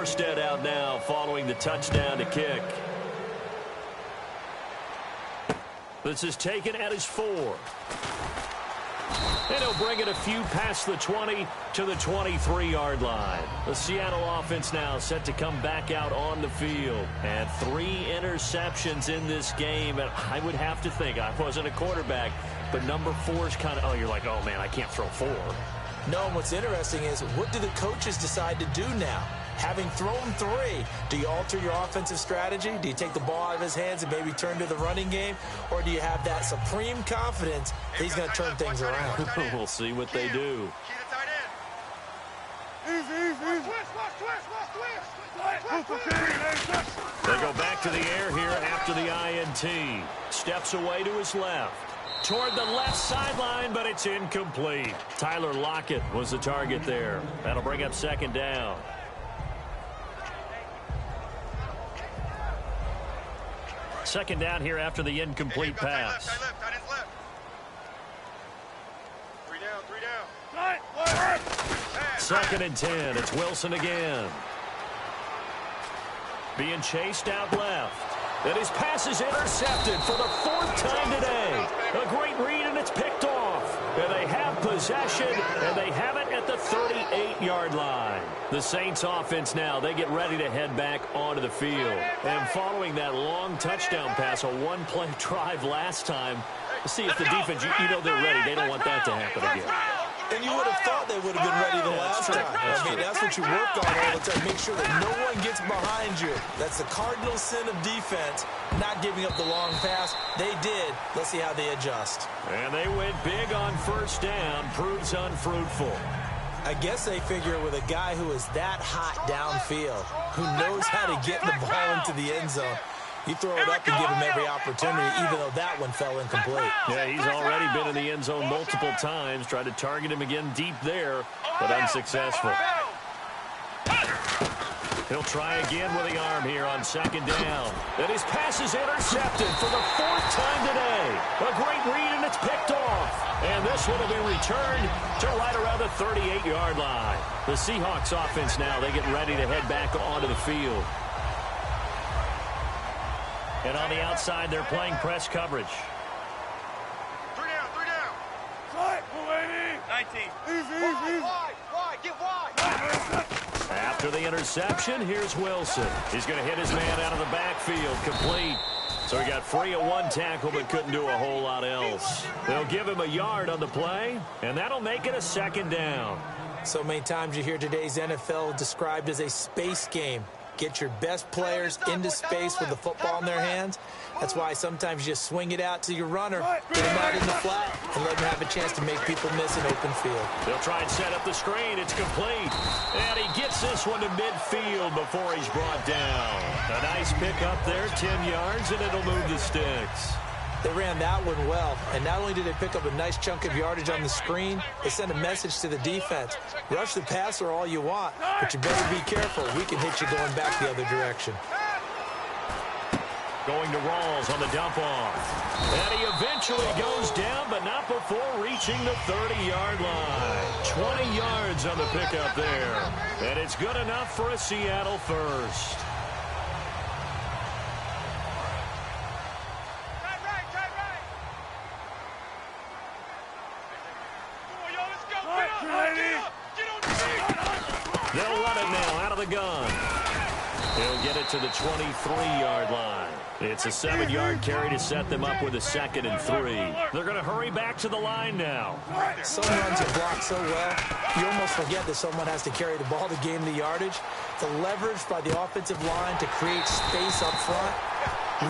Morstead out now following the touchdown to kick. This is taken at his 4. And he'll bring it a few past the 20 to the 23-yard line. The Seattle offense now set to come back out on the field. And 3 interceptions in this game. And I would have to think, I wasn't a quarterback, but number 4 is kind of, oh, you're like, oh, man, I can't throw 4. No, and what's interesting is, what do the coaches decide to do now? Having thrown 3, do you alter your offensive strategy? Do you take the ball out of his hands and maybe turn to the running game? Or do you have that supreme confidence that he's going to turn things around? We'll see what they do. They go back to the air here after the INT. Steps away to his left. Toward the left sideline, but it's incomplete. Tyler Lockett was the target there. That'll bring up second down. Second down here after the incomplete pass. Tight left. 3 down. Second and 10. It's Wilson again. Being chased out left. And his pass is intercepted for the 4th time today. A great read, and it's picked off. And they have possession, and they have it at the 38-yard line. The Saints offense now, they get ready to head back onto the field. And following that long touchdown pass, a one-play drive last time, see if the defense, you know they're ready. They don't want that to happen again. And you would have thought they would have been ready the last time. I mean, that's what you work on all the time. Make sure that no one gets behind you. That's the cardinal sin of defense, not giving up the long pass. They did. Let's see how they adjust. And they went big on first down. Proves unfruitful. I guess they figure with a guy who is that hot downfield, who knows how to get the ball into the end zone, you throw it up and give him every opportunity, even though that one fell incomplete. Yeah, he's already been in the end zone multiple times. Tried to target him again deep there, but unsuccessful. He'll try again with the arm here on second down. And his pass is intercepted for the 4th time today. A great read, and it's picked off. And this one will be returned to right around the 38-yard line. The Seahawks offense now, they get ready to head back onto the field. And on the outside, they're playing press coverage. 3 down. Tight, 19. Easy. Wide. Get wide. After the interception, here's Wilson. He's going to hit his man out of the backfield, complete. So he got free of one tackle, but couldn't do a whole lot else. They'll give him a yard on the play, and that'll make it a second down. So many times you hear today's NFL described as a space game. Get your best players into space with the football in their hands. That's why sometimes you just swing it out to your runner, get him out in the flat, and let him have a chance to make people miss an open field. They'll try and set up the screen. It's complete. And he gets this one to midfield before he's brought down. A nice pick up there, 10 yards, and it'll move the sticks. They ran that one well, and not only did they pick up a nice chunk of yardage on the screen, they sent a message to the defense. Rush the passer all you want, but you better be careful. We can hit you going back the other direction. Going to Rawls on the dump-off. And he eventually goes down, but not before reaching the 30-yard line. 20 yards on the pickup there. And it's good enough for a Seattle first. They'll run it now out of the gun. He'll get it to the 23-yard line. It's a 7-yard carry to set them up with a 2nd and 3. They're going to hurry back to the line now. Some runs are blocked so well, you almost forget that someone has to carry the ball to gain the yardage. The leverage by the offensive line to create space up front,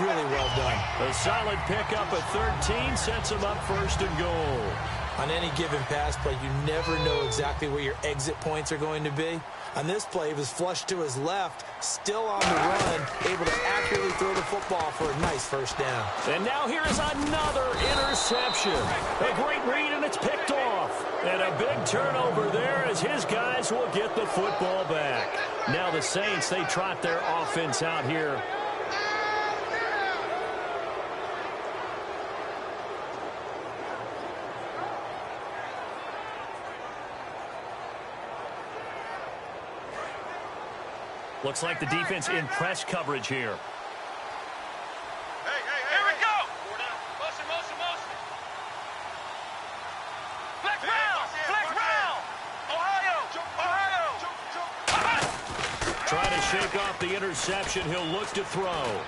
really well done. A solid pickup at 13 sets them up 1st and goal. On any given pass play, you never know exactly where your exit points are going to be. On this play, he was flushed to his left, still on the run, able to accurately throw the football for a nice 1st down. And now here's another interception. A great read, and it's picked off. And a big turnover there as his guys will get the football back. Now the Saints, they trot their offense out here. Looks like the defense in press coverage here. Hey, Here we go. Motion. Flex Hey, round. box in, Flex box in. round. Ohio. Trying to shake off the interception. He'll look to throw.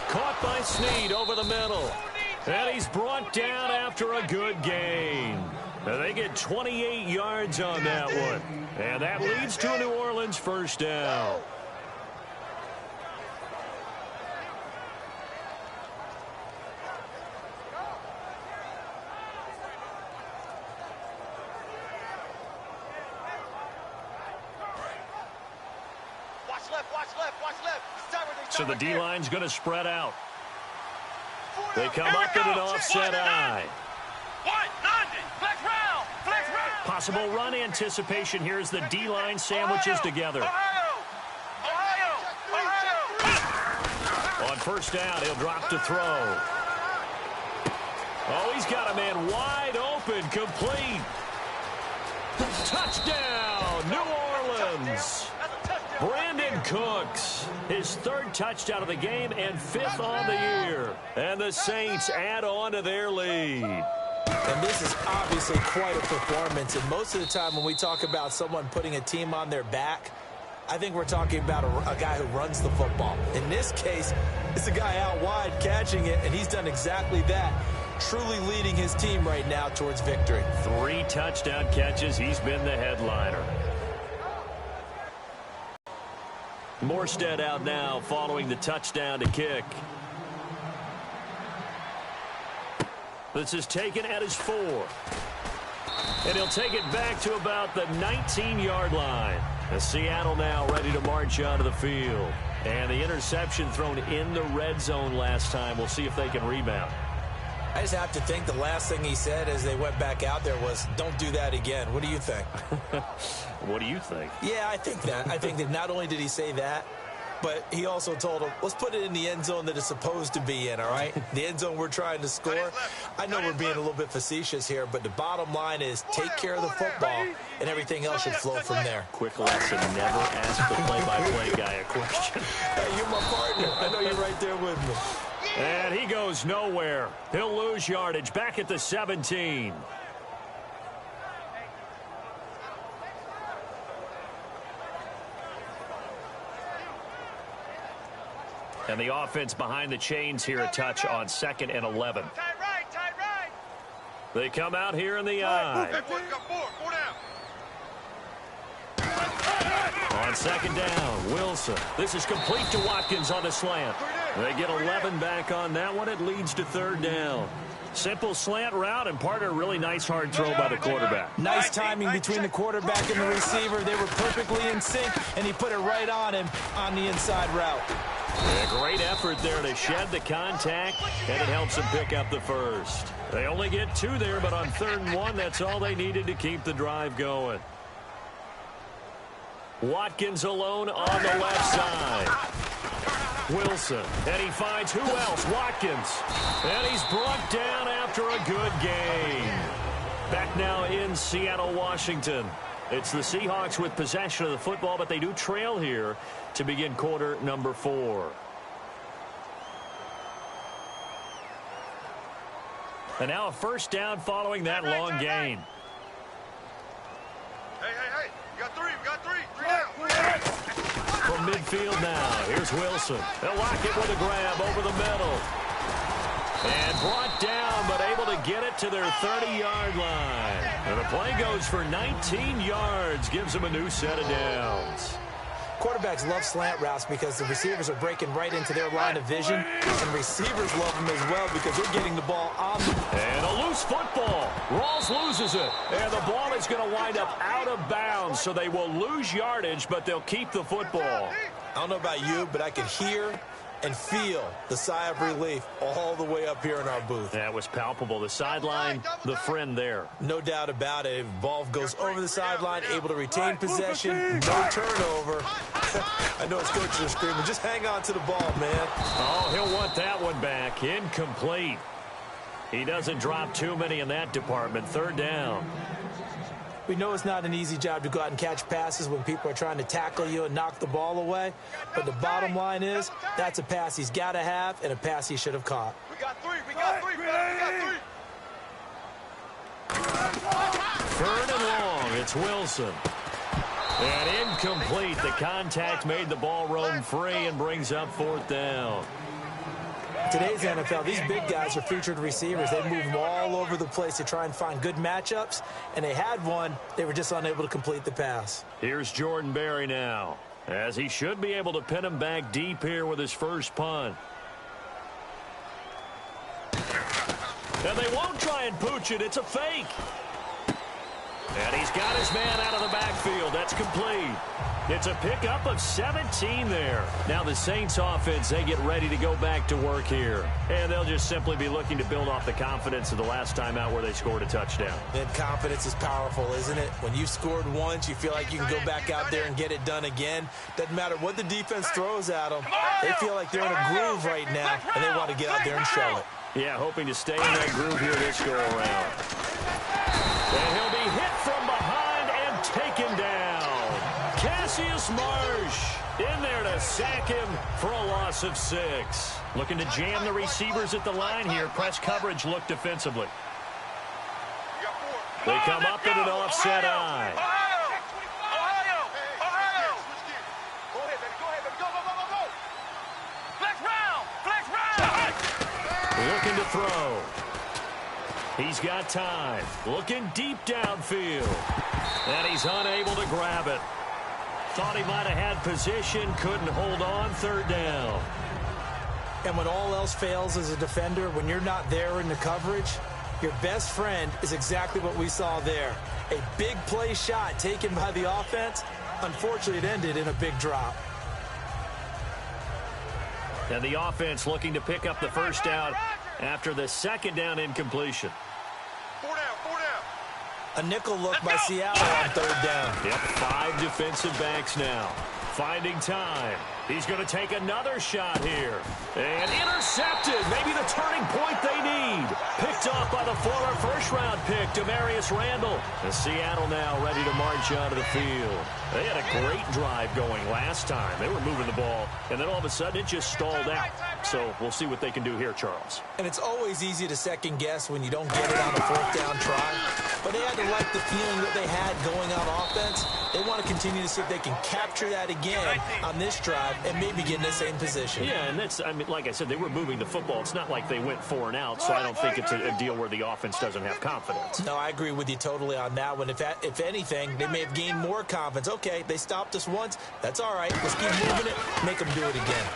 Caught by Snead over the middle. And he's brought down after a good gain. And they get 28 yards on that one. And that leads to a New Orleans first down. Watch left. So the D-line's going to spread out. They come up in an offset eye. 190. Flex round. Possible run anticipation here as the D-line sandwiches together. Ohio. On first down, he'll drop to throw. Oh, he's got a man wide open, complete. Touchdown, New Orleans. Brandon Cooks, his third touchdown of the game and fifth on the year. And the Saints add on to their lead. And this is obviously quite a performance. And most of the time when we talk about someone putting a team on their back, I think we're talking about a guy who runs the football. In this case, it's a guy out wide catching it, and he's done exactly that, truly leading his team right now towards victory. 3 touchdown catches. He's been the headliner. Morstead out now following the touchdown to kick. This is taken at his 4. And he'll take it back to about the 19-yard line. As Seattle now ready to march onto the field. And the interception thrown in the red zone last time. We'll see if they can rebound. I just have to think the last thing he said as they went back out there was, don't do that again. What do you think? What do you think? Yeah, I think that. I think that not only did he say that, but he also told him, let's put it in the end zone that it's supposed to be in, all right? The end zone we're trying to score. I know we're being a little bit facetious here, but the bottom line is take care of the football, and everything else should flow from there. Quick lesson, never ask the play-by-play guy a question. Hey, you're my partner. I know you're right there with me. And he goes nowhere. He'll lose yardage back at the 17. And the offense behind the chains here a touch on 2nd and 11. Tight right. They come out here in the eye. Hey, boys, got 4 down. On 2nd down, Wilson. This is complete to Watkins on the slant. They get 11 back on that one. It leads to 3rd down. Simple slant route and part of a really nice hard throw by the quarterback. Nice timing between the quarterback and the receiver. They were perfectly in sync, and he put it right on him on the inside route. A great effort there to shed the contact, and it helps them pick up the first. They only get 2 there, but on 3rd and 1, that's all they needed to keep the drive going. Watkins alone on the left side. Wilson, and he finds who else? Watkins. And he's brought down after a good game. Back now in Seattle, Washington. It's the Seahawks with possession of the football, but they do trail here to begin quarter number 4. And now a first down following that long gain. Hey. We got 3 down. From midfield now, here's Wilson. They'll lock it with a grab over the middle. And brought down, but able to get it to their 30-yard line. And the play goes for 19 yards, gives them a new set of downs. Quarterbacks love slant routes because the receivers are breaking right into their line of vision, and receivers love them as well because they're getting the ball on them. And a loose football. Rawls loses it, and the ball is going to wind up out of bounds, so they will lose yardage, but they'll keep the football. I don't know about you, but I could hear and feel the sigh of relief all the way up here in our booth. That was palpable. The sideline, the friend there. No doubt about it. Ball goes over the sideline, able to retain possession, no turnover. I know his coaches are screaming, just hang on to the ball, man. Oh, he'll want that one back. Incomplete. He doesn't drop too many in that department. 3rd down. We know it's not an easy job to go out and catch passes when people are trying to tackle you and knock the ball away. But the bottom line is, that's a pass he's got to have and a pass he should have caught. We got three. We got three. We got three. Third and long. It's Wilson. And incomplete. The contact made the ball roam free and brings up fourth down. Today's NFL, these big guys are featured receivers. They move them all over the place to try and find good matchups, and they had one. They were just unable to complete the pass. Here's Jordan Berry now, as he should be able to pin him back deep here with his first punt. And they won't try and pooch it. It's a fake. And he's got his man out of the backfield. That's complete. It's a pickup of 17 there. Now the Saints offense, they get ready to go back to work here. And they'll just simply be looking to build off the confidence of the last time out where they scored a touchdown. Then confidence is powerful, isn't it? When you scored once, you feel like you can go back out there and get it done again. Doesn't matter what the defense throws at them. They feel like they're in a groove right now, and they want to get out there and show it. Yeah, hoping to stay in that groove here this go-around. And he'll be hit from behind and taken down. Cassius Marsh in there to sack him for a loss of 6. Looking to jam the receivers at the line here. Press coverage look defensively. They come up in an offset eye. Ohio! Go ahead, baby. Go ahead, baby. Go, go, go, go, go. Flex round! Flex round! Looking to throw. He's got time. Looking deep downfield. And he's unable to grab it. Thought he might have had position. Couldn't hold on. Third down. And when all else fails as a defender, when you're not there in the coverage, your best friend is exactly what we saw there. A big play shot taken by the offense. Unfortunately, it ended in a big drop. And the offense looking to pick up the first down after the second down incompletion. 4 down, 4 down. A nickel look by Seattle on third down. Yep, 5 defensive backs now. Finding time. He's going to take another shot here. And intercepted. Maybe the turning point they need. Picked off by the former first-round pick, Demarius Randall. And Seattle now ready to march out of the field. They had a great drive going last time. They were moving the ball, and then all of a sudden it just stalled out. So we'll see what they can do here, Charles. And it's always easy to second-guess when you don't get it on a fourth-down try. But they had to like the feeling that they had going on offense. They want to continue to see if they can capture that again on this drive and maybe get in the same position. Yeah, and that's, I mean, like I said, they were moving the football. It's not like they went 4 and out, so I don't think it's a deal where the offense doesn't have confidence. No, I agree with you totally on that one. If anything, they may have gained more confidence. Okay, they stopped us once. That's all right. Let's keep moving it. Make them do it again.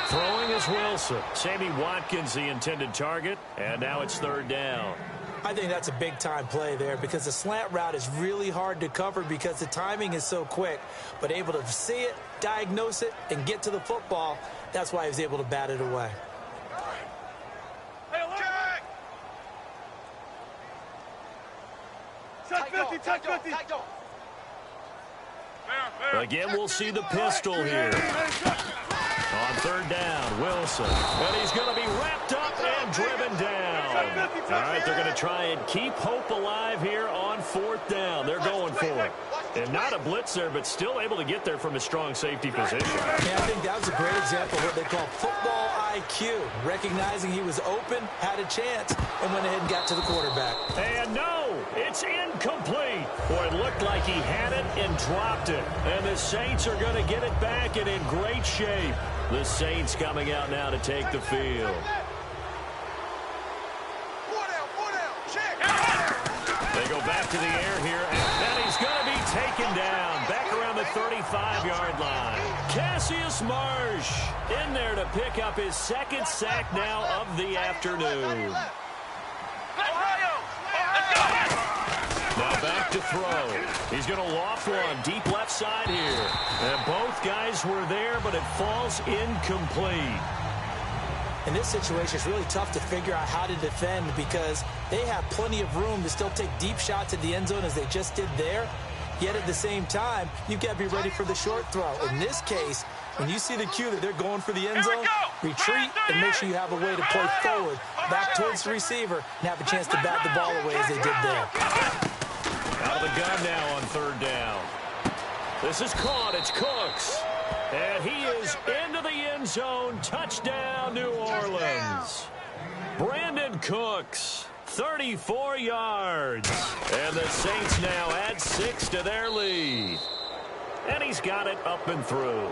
Throwing is Wilson. Sammy Watkins, the intended target, and now it's third down. I think that's a big-time play there because the slant route is really hard to cover because the timing is so quick. But able to see it, diagnose it, and get to the football, that's why he was able to bat it away. Tight 50. Again, we'll see the pistol here. On third down, Wilson. And he's going to be wrapped up and driven down. All right, they're going to try and keep hope alive here on fourth down. They're going for it. And not a blitzer, but still able to get there from a strong safety position. Yeah, I think that was a great example of what they call football IQ. Recognizing he was open, had a chance, and went ahead and got to the quarterback. And no, it's incomplete. Boy, it looked like he had it and dropped it. And the Saints are going to get it back and in great shape. The Saints coming out now to take the field. 4 down. Check. They go back to the air here, and he's going to be taken down back around the 35-yard line. Cassius Marsh in there to pick up his second sack now of the afternoon. Ohio! Let's go! Now back to throw. He's going to loft one deep left side here. And both guys were there, but it falls incomplete. In this situation, it's really tough to figure out how to defend because they have plenty of room to still take deep shots at the end zone as they just did there. Yet at the same time, you've got to be ready for the short throw. In this case, when you see the cue that they're going for the end zone, retreat and make sure you have a way to play forward, back towards the receiver, and have a chance to bat the ball away as they did there. Out of the gun now on third down. This is caught. It's Cooks. And he is into the end zone. Touchdown, New Orleans. Brandon Cooks, 34 yards. And the Saints now add 6 to their lead. And he's got it up and through.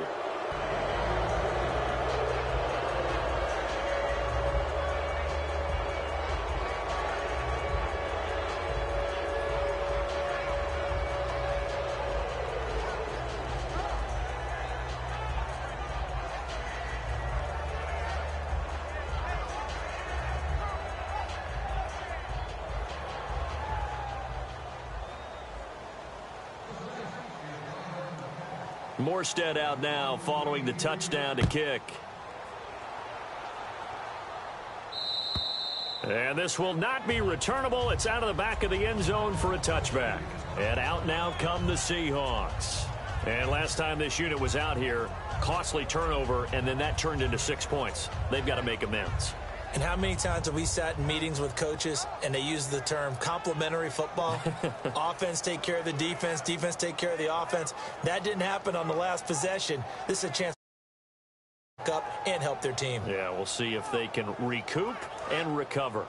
Morstead out now following the touchdown to kick. And this will not be returnable. It's out of the back of the end zone for a touchback. And out now come the Seahawks. And last time this unit was out here, costly turnover, and then that turned into 6 points. They've got to make amends. And how many times have we sat in meetings with coaches and they use the term complementary football? Offense take care of the defense, defense take care of the offense. That didn't happen on the last possession. This is a chance to up and help their team. Yeah, we'll see if they can recoup and recover.